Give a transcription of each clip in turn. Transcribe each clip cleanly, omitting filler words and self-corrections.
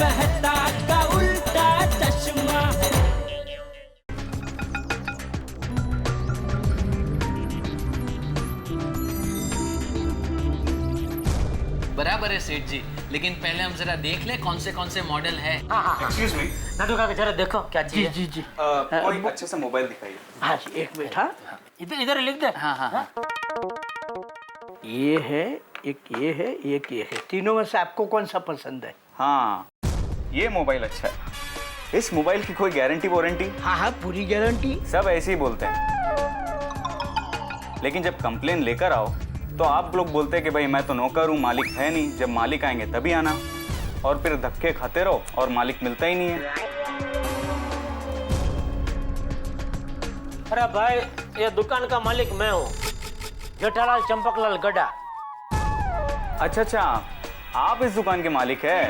मेहता का उल्टा चश्मा। बराबर है सेठ जी, लेकिन पहले हम जरा देख ले कौन से मॉडल है। एक्सक्यूज मी, नाटू का जरा देखो क्या चाहिए। जी जी कोई अच्छा सा मोबाइल दिखाइए। हाँ जी, एक मिनट। हाँ, इधर इधर लिख दे। हाँ। ये है, एक ये है, एक ये है। तीनों में से आपको कौन सा पसंद है? हाँ, ये मोबाइल अच्छा है। इस मोबाइल की कोई गारंटी वारंटी? हाँ हाँ, पूरी गारंटी। सब ऐसे ही बोलते हैं, लेकिन जब कंप्लेन लेकर आओ तो आप लोग बोलते हैं कि भाई मैं तो नौकर हूँ, मालिक है नहीं, जब मालिक आएंगे तभी आना। और फिर धक्के खाते रहो और मालिक मिलता ही नहीं है। अरे भाई, ये दुकान का मालिक मैं हूँ, जेठालाल चंपकलाल गड्ढा। अच्छा, आप इस दुकान के मालिक है?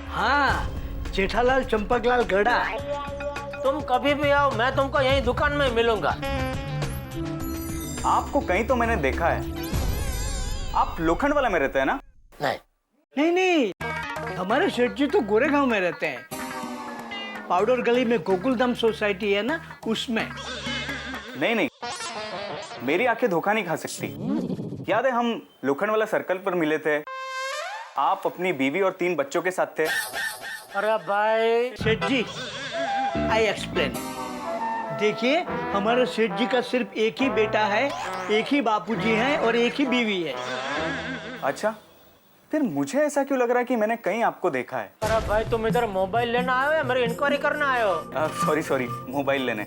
हाँ, जेठालाल चंपकलाल गड्ढा। तुम कभी भी आओ, मैं तुमको यही दुकान में मिलूंगा। आपको कहीं तो मैंने देखा है। आप लोखंड वाला में रहते हैं ना? नहीं नहीं, हमारे सेठ जी तो गोरेगांव में रहते हैं। पाउडर गली में गोकुलधाम सोसाइटी है ना, उसमें। नहीं, मेरी आंखें धोखा नहीं खा सकती। याद है हम लोखंड वाला सर्कल पर मिले थे, आप अपनी बीवी और 3 बच्चों के साथ थे। अरे भाई सेठ जी, आई एक्सप्लेन। देखिए, हमारे सेठ जी का सिर्फ एक ही बेटा है, एक ही बापूजी हैं और एक ही बीवी है। अच्छा, फिर मुझे ऐसा क्यों लग रहा है कि मैंने कहीं आपको देखा है। अरे भाई, तुम इधर मोबाइल लेना आए हो या मेरी इंक्वायरी करना आए हो? सॉरी, मोबाइल लेने।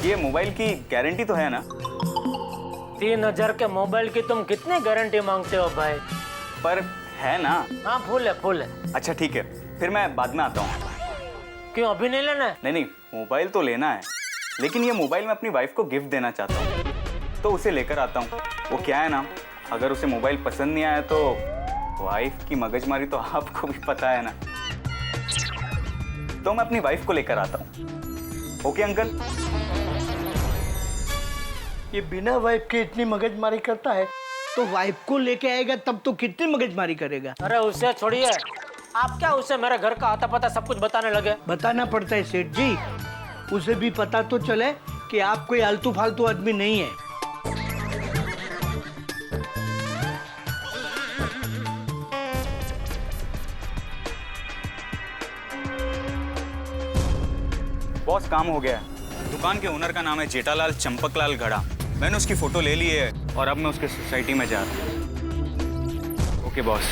ये मोबाइल की गारंटी तो है ना? 3000 के मोबाइल की तुम कितनी गारंटी मांगते हो भाई? पर है ना? हाँ, फुल है। अच्छा ठीक है, फिर मैं बाद में आता हूँ। क्यों, अभी नहीं लेना है? नहीं, मोबाइल तो लेना है, लेकिन ये मोबाइल मैं अपनी वाइफ को गिफ्ट देना चाहता हूँ, तो उसे लेकर आता हूँ। वो क्या है ना, अगर उसे मोबाइल पसंद नहीं आया तो वाइफ की मगजमारी तो आपको भी पता है ना। तो मैं अपनी वाइफ को लेकर आता हूँ। Okay uncle? ये बिना वाइफ के इतनी मगजमारी करता है, तो वाइफ को लेके आएगा तब तो कितनी मगजमारी करेगा। अरे उसे छोड़िए, आप क्या उसे मेरे घर का आता पता सब कुछ बताने लगे? बताना पड़ता है सेठ जी, उसे भी पता तो चले कि आप कोई आलतू फालतू आदमी नहीं है। बॉस, काम हो गया है। दुकान के ओनर का नाम है जेठालाल चंपकलाल गड़ा। मैंने उसकी फोटो ले ली है और अब मैं उसके सोसाइटी में जा रहा हूँ। Okay boss.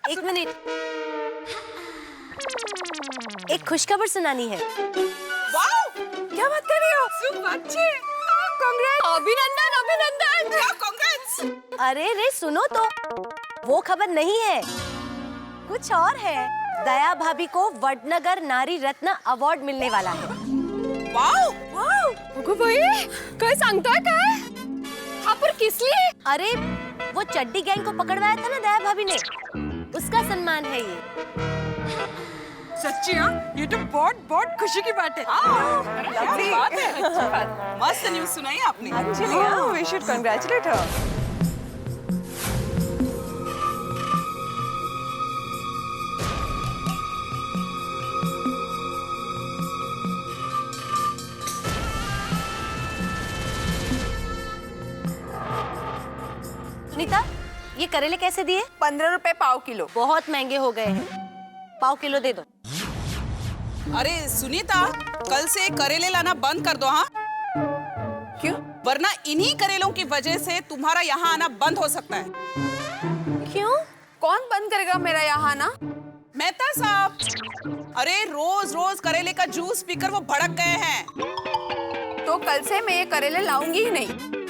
एक मिनट, एक खुशखबर सुनानी है। वाओ, क्या बात कर रही हो? सुन अच्छे, कांग्रेस, अभिनंदन, कांग्रेस। अरे रे सुनो तो, वो खबर नहीं है, कुछ और है। दया भाभी को वडनगर नारी रत्न अवार्ड मिलने वाला है। वाओ, अगं बाई, काय सांगताय काय? हाँ, पर किस लिए? अरे वो चड्डी गैंग को पकड़वाया था ना दया भाभी ने, उसका सम्मान है ये। सच्ची? हाँ, ये तो बहुत खुशी की बात है। अच्छी बात है। मस्त न्यूज़ सुनाई आपने। Actually, we should congratulate her. Sunita, ये करेले कैसे दिए? 15 रुपए पाव किलो। बहुत महंगे हो गए हैं, पाव किलो दे दो। अरे सुनीता, कल से करेले लाना बंद कर दो। हाँ, क्यों? वरना इन्हीं करेलों की वजह से तुम्हारा यहाँ आना बंद हो सकता है। क्यों? कौन बंद करेगा मेरा यहाँ आना? मेहता साहब, अरे रोज रोज करेले का जूस पीकर वो भड़क गए हैं। तो कल से मैं ये करेले लाऊंगी ही नहीं।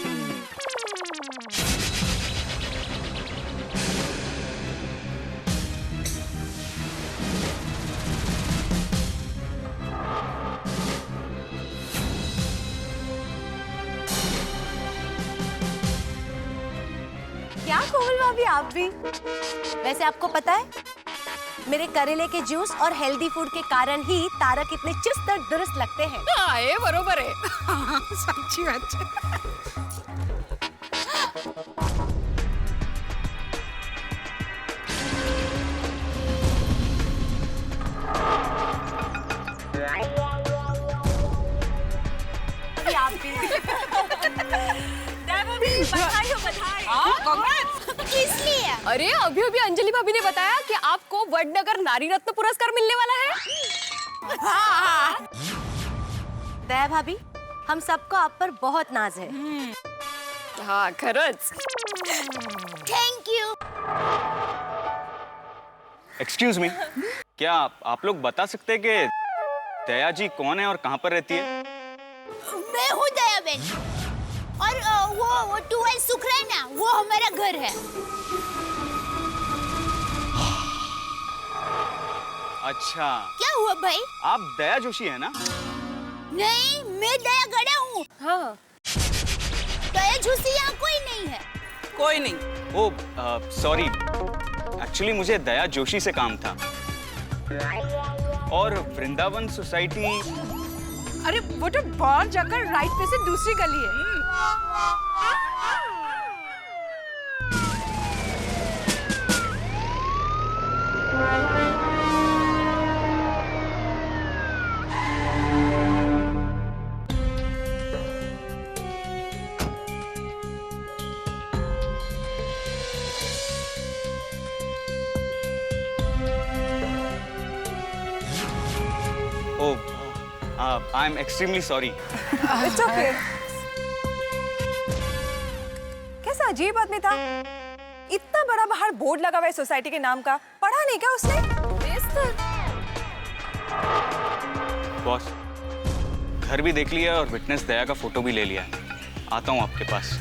क्या कोमल भाभी, आप भी? वैसे आपको पता है मेरे करेले के जूस और हेल्दी फूड के कारण ही तारक इतने चुस्त और दुरुस्त लगते हैं। हाँ ये बरोबर है। सच्ची बात है। इसलिए अरे अभी अभी अंजलि भाभी ने बताया कि आपको वडनगर नारी रत्न पुरस्कार मिलने वाला है। दया भाभी, हम सबको आप पर बहुत नाज है। हाँ खरंच। Thank you. एक्सक्यूज मी, क्या आप लोग बता सकते हैं कि दया जी कौन है और कहाँ पर रहती है? मैं हूँ दया बेन और वो टूवेल सुख रहा है ना, वो हमारा घर है। अच्छा, क्या हुआ भाई? आप दया जोशी है ना? नहीं, मैं दया गड़ा हूँ। हाँ दया जोशी यहाँ कोई नहीं है। कोई नहीं। ओ सॉरी, एक्चुअली मुझे दया जोशी से काम था। और वृंदावन सोसाइटी। अरे वो तो बाहर जाकर राइट पे से दूसरी गली है। Oh, I am extremely sorry. It's okay. कैसा अजीब आदमी था। इतना बड़ा बाहर बोर्ड लगा हुआ है सोसाइटी के नाम का, पढ़ा नहीं क्या उसने? बॉस, घर भी देख लिया और विटनेस दया का फोटो भी ले लिया। आता हूँ आपके पास।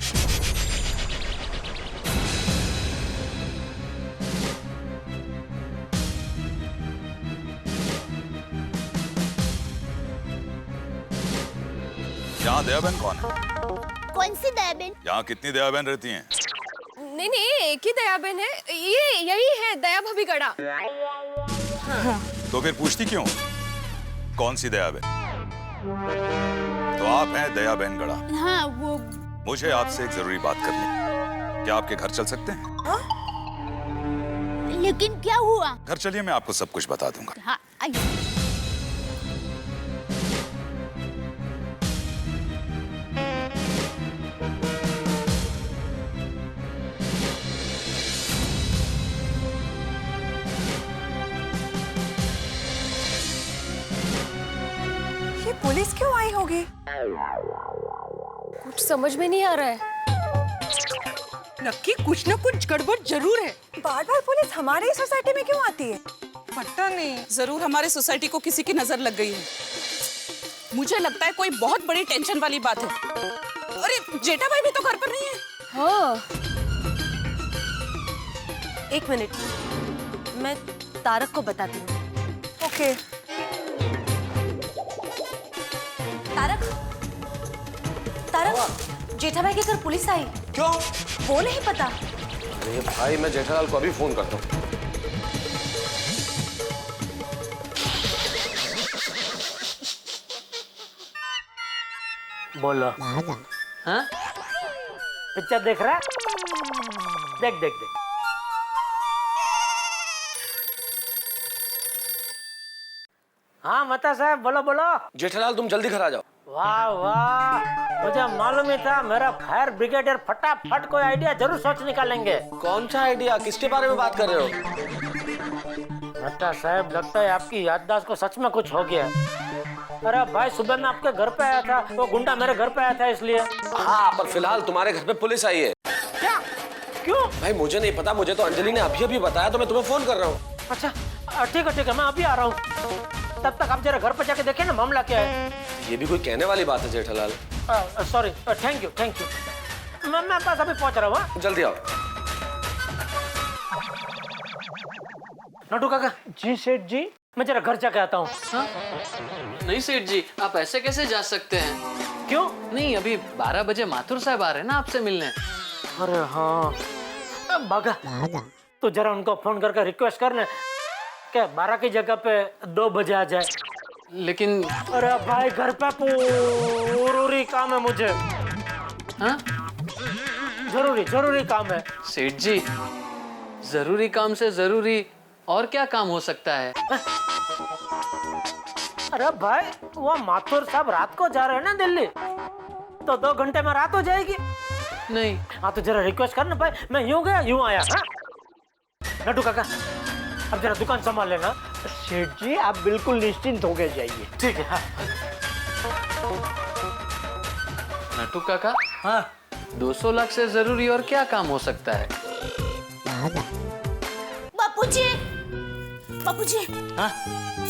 यहाँ दया बहन कौन है? कौन सी दया बेन? यहाँ कितनी दया बहन रहती हैं? नहीं नहीं एक ही दया बहन है, ये यही है दया भाभी गड़ा। तो फिर पूछती क्यों कौन सी दया बहन? तो आप हैं दया बहन गड़ा। हाँ वो। मुझे आपसे एक जरूरी बात करनी है। क्या आपके घर चल सकते हैं? लेकिन क्या हुआ? घर चलिए, मैं आपको सब कुछ बता दूंगा। हाँ आइए। ये पुलिस क्यों आई होगी? कुछ समझ में नहीं आ रहा है। नक्की कुछ न कुछ गड़बड़ जरूर है। बार बार पुलिस हमारे ही सोसाइटी में क्यों आती है? पता नहीं, जरूर हमारे सोसाइटी को किसी की नजर लग गई है। मुझे लगता है कोई बहुत बड़ी टेंशन वाली बात है। अरे जेठा भाई भी तो घर पर नहीं है। हाँ एक मिनट, मैं तारक को बताती हूँ। ओके। तारक, तारक, जेठा भाई के घर पुलिस आई। क्यों? वो नहीं पता। अरे भाई, मैं जेठालाल को अभी फोन करता हूँ। बोलो। हाँ? पिक्चर देख रहा है? देख देख देख। हाँ मता साहब, बोलो बोलो। जेठालाल तुम जल्दी घर आ जाओ। वाह वाह, मुझे मालूम ही था मेरा फायर ब्रिगेडियर फटाफट कोई आइडिया जरूर सोच निकालेंगे। कौन सा आइडिया? किसके बारे में बात कर रहे हो? मता साहब, लगता है आपकी याददाश्त को सच में कुछ हो गया। अरे भाई, सुबह मैं आपके घर पे आया था, वो गुंडा मेरे घर पे आया था इसलिए। हाँ, पर फिलहाल तुम्हारे घर पे पुलिस आई है। क्या? क्यों? भाई मुझे नहीं पता, मुझे तो अंजलि ने अभी अभी बताया, तो मैं तुम्हें फोन कर रहा हूँ। अच्छा ठीक है, मैं अभी आ रहा हूँ। तब तक आप जरा घर पे जाके देखें ना मामला क्या है। ये भी कोई कहने वाली बात है जेठालाल। Sorry, thank you. मैं पास अभी पहुंच रहा हूँ। जल्दी आओ। नटू काका। जी सेठ जी, मैं जरा घर जाके आता हूँ। हाँ? नहीं सेठ जी, आप ऐसे कैसे जा सकते हैं? क्यों? नहीं, अभी 12 बजे माथुर साहब आ रहे हैं ना आपसे मिलने। अरे हाँ, बागा, तो जरा उनको फोन करके रिक्वेस्ट कर ले क्या 12 की जगह पे 2 बजे आ जाए? लेकिन अरे भाई घर पे जरूरी काम है मुझे। हाँ जरूरी काम है। सेठ जी, जरूरी काम से जरूरी और क्या काम हो सकता है? अरे भाई वो माथुर साहब रात को जा रहे हैं ना दिल्ली, तो 2 घंटे में रात हो जाएगी। नहीं। हाँ तो जरा रिक्वेस्ट कर ना भाई, मैं यूं गया यूं आया। हाँ नटू काका अब जरा दुकान संभाल लेना। सेठ जी आप बिल्कुल निश्चिंत होके जाइए। ठीक है। हाँ नटू काका, हाँ 200 लाख से जरूरी और क्या काम हो सकता है? बापूजी, बापूजी, हाँ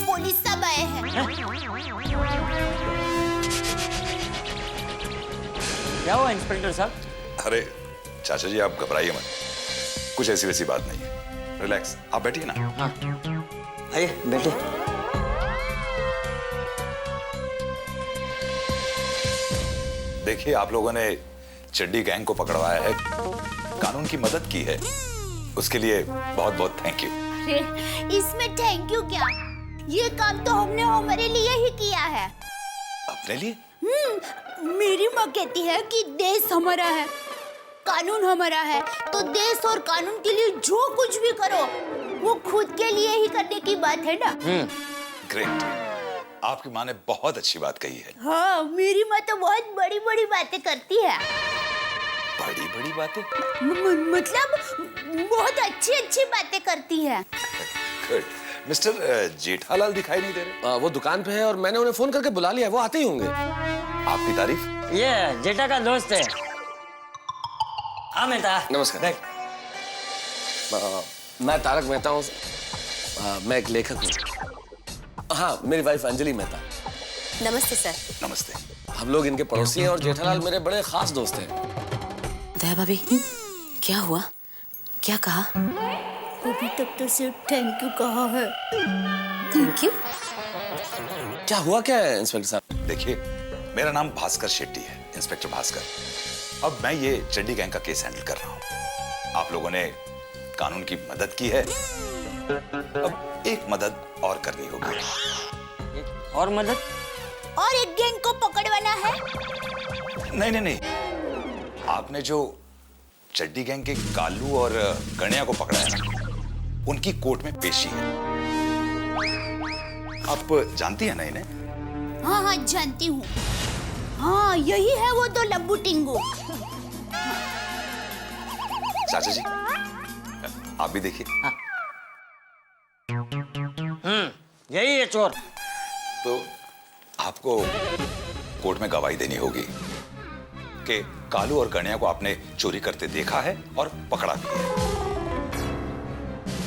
पुलिस सब आए हैं। क्या हुआ इंस्पेक्टर साहब? अरे चाचा जी आप घबराइए मत, कुछ ऐसी वैसी बात नहीं है, रिलैक्स, आप बैठिए ना। हाँ आइए बैठे। देखिए आप लोगों ने चड्डी गैंग को पकड़वाया है, कानून की मदद की है, उसके लिए बहुत बहुत थैंक यू। अरे इसमें थैंक यू क्या, ये काम तो हमने हमारे लिए ही किया है। अपने लिए? मेरी माँ कहती है कि देश हमारा है, कानून हमारा है, तो देश और कानून के लिए जो कुछ भी करो वो खुद के लिए ही करने की बात है ना। ग्रेट, आपकी माँ ने बहुत अच्छी बात कही है। हाँ मेरी माँ तो बहुत बड़ी बड़ी बातें करती है। बड़ी बड़ी बातें? मतलब बहुत अच्छी अच्छी बातें करती है। गुड। मिस्टर जेठालाल दिखाई नहीं दे रहे? वो दुकान पे है और मैंने उन्हें फोन करके बुला लिया, वो आते ही होंगे। आपकी तारीफ? ये जेठा का दोस्त है। हाँ मेहता। नमस्कार। मैं तारक मेहता हूँ, मैं एक लेखक हूँ। हाँ मेरी वाइफ अंजलि मेहता। नमस्ते सर। नमस्ते। हम लोग इनके पड़ोसी हैं और जेठालाल मेरे बड़े खास दोस्त हैं। दया भाभी क्या हुआ, क्या कहा? अभी तक तो सिर्फ थैंक यू कहा है। Thank you? क्या हुआ क्या है इंस्पेक्टर साहब? देखिए मेरा नाम भास्कर शेट्टी है, इंस्पेक्टर भास्कर। अब मैं ये चड्डी गैंग का केस हैंडल कर रहा हूँ। आप लोगों ने कानून की मदद की है, अब एक मदद और करनी होगी। और मदद? और एक गैंग को पकड़वाना है। नहीं, आपने जो चड्डी गैंग के कालू और गणिया को पकड़ा है ना, उनकी कोर्ट में पेशी है। आप जानती है ना इन्हें? हाँ जानती हूँ। हाँ यही है वो तो लंबू टिंगू। चाचा जी आप भी देखिए। यही है चोर। तो आपको कोर्ट में गवाही देनी होगी कि कालू और गणिया को आपने चोरी करते देखा है और पकड़ा भी है।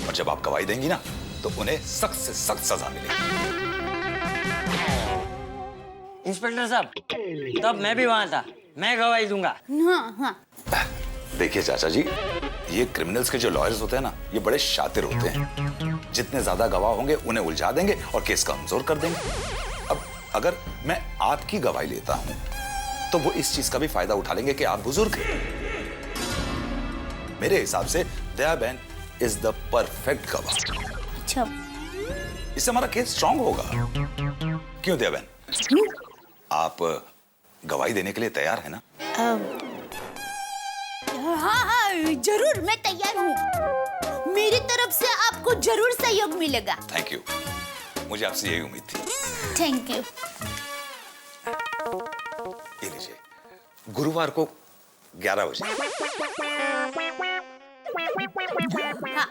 और जब आप गवाही देंगी ना तो उन्हें सख्त से सख्त सजा मिलेगी। इंस्पेक्टर साहब तब मैं भी वहां था, मैं गवाही दूंगा। हाँ। देखिए चाचा जी, ये क्रिमिनल्स के जो लॉयर्स होते हैं ना, ये बड़े शातिर होते हैं। जितने ज्यादा गवाह होंगे उन्हें उलझा देंगे और केस कमजोर कर देंगे। अब अगर मैं आपकी गवाही लेता हूं तो वो इस चीज का भी फायदा उठा लेंगे कि आप बुजुर्ग हैं। मेरे हिसाब से दया बहन इज द परफेक्ट गवाह। अच्छा, इससे हमारा केस स्ट्रांग होगा। क्यों दया बहन, आप गवाही देने के लिए तैयार है ना? हाँ जरूर, मैं तैयार हूँ। मेरी तरफ से आपको जरूर सहयोग मिलेगा। थैंक यू, मुझे आपसे यही उम्मीद थी। Thank you. ये लीजिए, गुरुवार को 11 बजे। हाँ,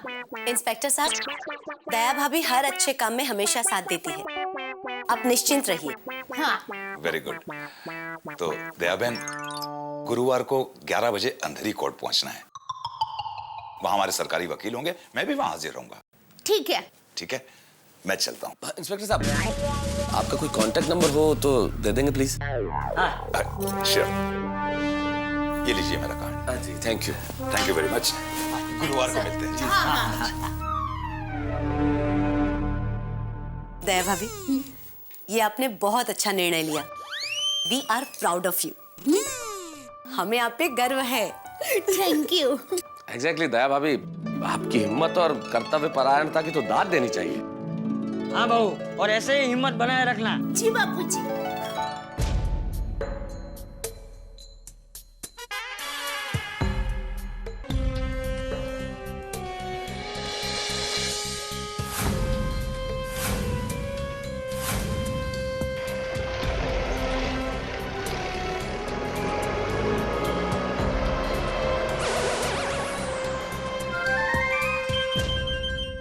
इंस्पेक्टर साहब, दया भाभी हर अच्छे काम में हमेशा साथ देती है, आप निश्चिंत रहिए। हाँ वेरी गुड। तो दया बहन, गुरुवार को 11 बजे अंधेरी कोर्ट पहुंचना है। वहां हमारे सरकारी वकील होंगे, मैं भी वहां हाजिर रहूंगा। ठीक है। ठीक है, मैं चलता हूँ। इंस्पेक्टर साहब आपका कोई कांटेक्ट नंबर हो तो दे देंगे प्लीज। श्योर, ये लीजिए मेरा कार्ड। हाँ जी, थैंक यू वेरी मच। गुरुवार को मिलते हैं। दया भाभी, ये आपने बहुत अच्छा निर्णय लिया। We are proud of you. हमें आप पे गर्व है। Thank you. एग्जैक्टली दया भाभी, आपकी हिम्मत और कर्तव्य परायणता की तो दाद देनी चाहिए। हाँ बहू, और ऐसे ही हिम्मत बनाए रखना। जी बापूजी।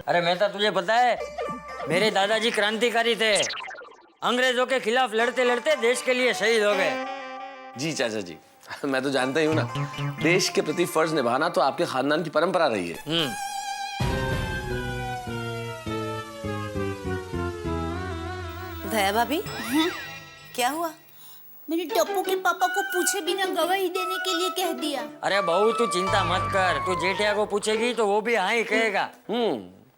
अरे मेहता, तुझे पता है मेरे दादाजी क्रांतिकारी थे। अंग्रेजों के खिलाफ लड़ते लड़ते देश के लिए शहीद हो गए। जी चाचा जी, मैं तो जानता ही हूँ ना, देश के प्रति फर्ज निभाना तो आपके खानदान की परंपरा रही है। दया भाभी, क्या हुआ? मैंने टप्पू के पापा को पूछे बिना गवाही देने के लिए कह दिया। अरे बहू, तू चिंता मत कर, तू जेठिया को पूछेगी तो वो भी हाँ ही कहेगा।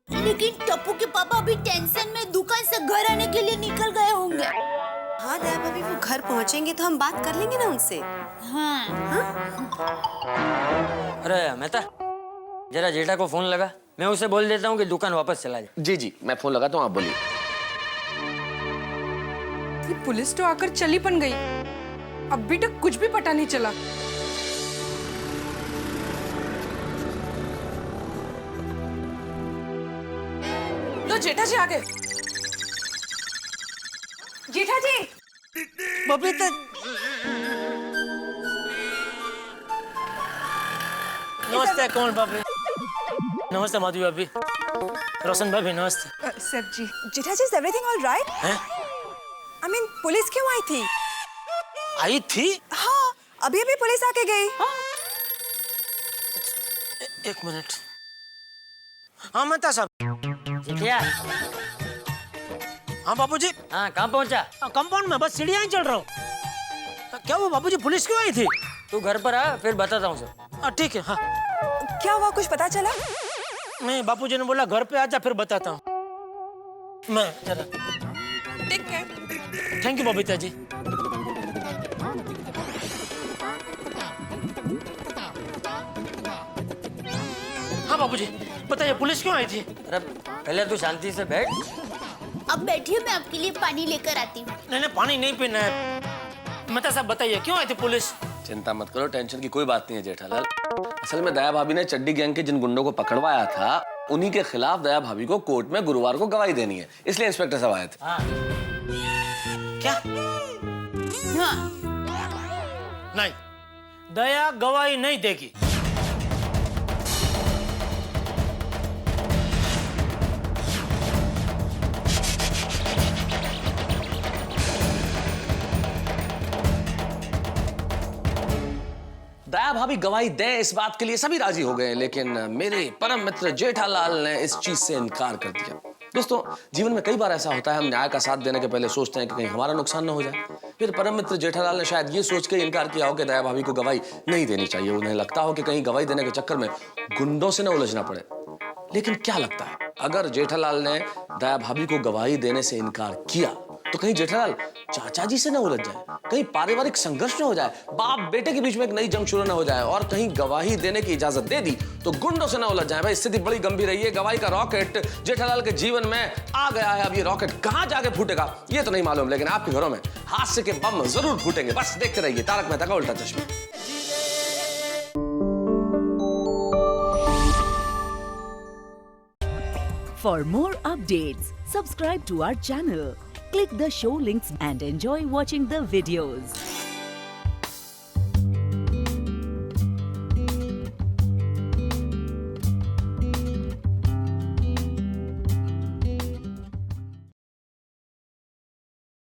लेकिन टप्पू के पापा अभी टेंशन में दुकान से घर आने के लिए निकल गए होंगे। हाँ दया भाभी, वो घर पहुंचेंगे तो हम बात कर लेंगे ना उनसे। हाँ। अरे मेहता, जरा जेठा को फोन लगा, मैं उसे बोल देता हूँ कि दुकान वापस चला जाए। जी जी, मैं फोन लगाता हूँ, आप बोलिए। पुलिस तो आकर चली पन गई, अभी तक कुछ भी पता नहीं चला। लो जेठा जी आ गए। जेठा जी। बबीता, नमस्ते। कौन भाभी? नमस्ते माधवी भाभी। रोशन भाभी नमस्ते। Sir ji, Jetha ji, is everything all right? I mean, police क्यों आई थी? आई थी? हाँ, अभी अभी पुलिस आके गई। एक मिनट। हाँ मेहता साहब। जेठिया। हाँ बाबूजी। हाँ, कहाँ पहुँचा? कंपाउंड में, बस सीढ़ियाँ ही चल रहा हूँ। क्या हुआ बाबूजी, पुलिस क्यों आई थी? तू घर पर आ, फिर बताता हूँ सब। ठीक है। हाँ, क्या हुआ, कुछ पता चला? नहीं, बापूजी ने बोला घर पे आजा, फिर बताता हूँ मैं। जरा take care. Thank you Babita ji. हाँ बाबूजी, बताइए पुलिस क्यों आई थी? अरे पहले तू शांति से बैठ। अब बैठिए, मैं आपके लिए पानी लेकर आती हूँ। नहीं, पानी नहीं पीना है। मेहता साहब बताइए क्यों आई थी पुलिस? चिंता मत करो, टेंशन की कोई बात नहीं है जेठालाल। असल में दया भाभी ने चड्डी गैंग के जिन गुंडों को पकड़वाया था, उन्हीं के खिलाफ दया भाभी को कोर्ट में गुरुवार को गवाही देनी है, इसलिए इंस्पेक्टर साहब आए थे। क्या? हाँ। नहीं, दया गवाही नहीं देगी। दया भाभी गवाही दे, इस बात के लिए सभी राजी हो गए, लेकिन मेरे परम मित्र जेठालाल ने इस चीज से इनकार कर दिया। दोस्तों, जीवन में कई बार ऐसा होता है, हम न्याय का साथ देने के पहले सोचते हैं कि कहीं हमारा नुकसान न हो जाए। फिर परम मित्र जेठालाल ने शायद ये सोच के इनकार किया हो कि दया भाभी को गवाही नहीं देनी चाहिए। उन्हें लगता हो कि कहीं गवाही देने के चक्कर में गुंडों से न उलझना पड़े। लेकिन क्या लगता है, अगर जेठालाल ने दया भाभी को गवाही देने से इनकार किया तो कहीं जेठालाल चाचा जी से न उलझ जाए, कहीं पारिवारिक संघर्ष न हो जाए, बाप बेटे के बीच में एक नई जंग शुरू न हो जाए, और कहीं गवाही देने की इजाजत दे दी तो गुंडों से न उलझ जाए। भाई स्थिति बड़ी गंभीर रही है। गवाही का रॉकेट जेठालाल के जीवन में आ गया है। अब ये रॉकेट कहां जाके फूटेगा ये तो नहीं मालूम, लेकिन आपके घरों में हादसे के बम जरूर फूटेंगे। बस देखते रहिए तारक मेहता का उल्टा चश्मा। For more updates, subscribe to our channel, click the show links and enjoy watching the videos.